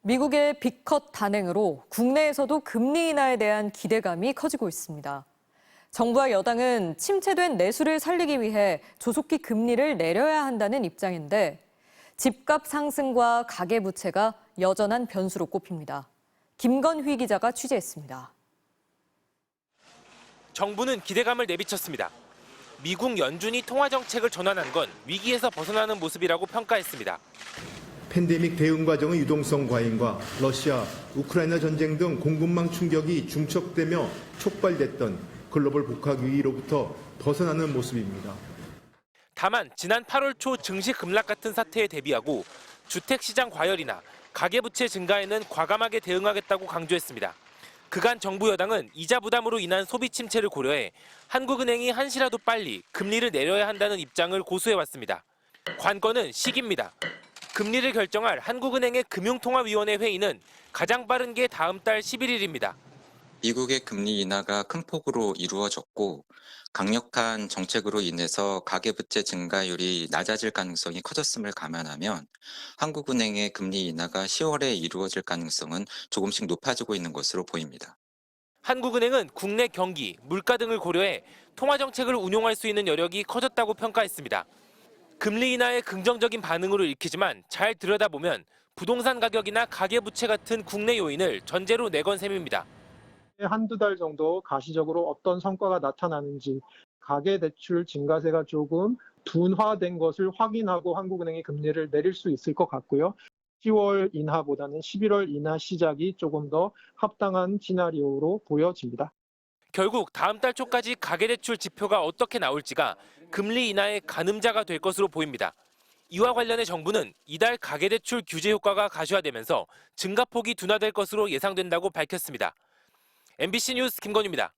미국의 빅컷 단행으로 국내에서도 금리 인하에 대한 기대감이 커지고 있습니다. 정부와 여당은 침체된 내수를 살리기 위해 조속히 금리를 내려야 한다는 입장인데 집값 상승과 가계부채가 여전한 변수로 꼽힙니다. 김건휘 기자가 취재했습니다. 정부는 기대감을 내비쳤습니다. 미국 연준이 통화정책을 전환한 건 위기에서 벗어나는 모습이라고 평가했습니다. 팬데믹 대응 과정의 유동성 과잉과 러시아, 우크라이나 전쟁 등 공급망 충격이 중첩되며 촉발됐던 글로벌 복합 위기로부터 벗어나는 모습입니다. 다만 지난 8월 초 증시 급락 같은 사태에 대비하고 주택시장 과열이나 가계부채 증가에는 과감하게 대응하겠다고 강조했습니다. 그간 정부 여당은 이자 부담으로 인한 소비 침체를 고려해 한국은행이 한시라도 빨리 금리를 내려야 한다는 입장을 고수해왔습니다. 관건은 시기입니다. 금리를 결정할 한국은행의 금융통화위원회 회의는 가장 빠른 게 다음 달 11일입니다. 미국의 금리 인하가 큰 폭으로 이루어졌고 강력한 정책으로 인해서 가계부채 증가율이 낮아질 가능성이 커졌음을 감안하면 한국은행의 금리 인하가 10월에 이루어질 가능성은 조금씩 높아지고 있는 것으로 보입니다. 한국은행은 국내 경기, 물가 등을 고려해 통화정책을 운용할 수 있는 여력이 커졌다고 평가했습니다. 금리 인하의 긍정적인 반응으로 읽히지만 잘 들여다보면 부동산 가격이나 가계부채 같은 국내 요인을 전제로 내건 셈입니다. 한두 달 정도 가시적으로 어떤 성과가 나타나는지 가계대출 증가세가 조금 둔화된 것을 확인하고 한국은행이 금리를 내릴 수 있을 것 같고요. 10월 인하보다는 11월 인하 시작이 조금 더 합당한 시나리오로 보여집니다. 결국 다음 달 초까지 가계대출 지표가 어떻게 나올지가 금리 인하의 가늠자가 될 것으로 보입니다. 이와 관련해 정부는 이달 가계대출 규제 효과가 가시화되면서 증가폭이 둔화될 것으로 예상된다고 밝혔습니다. MBC 뉴스 김건희입니다.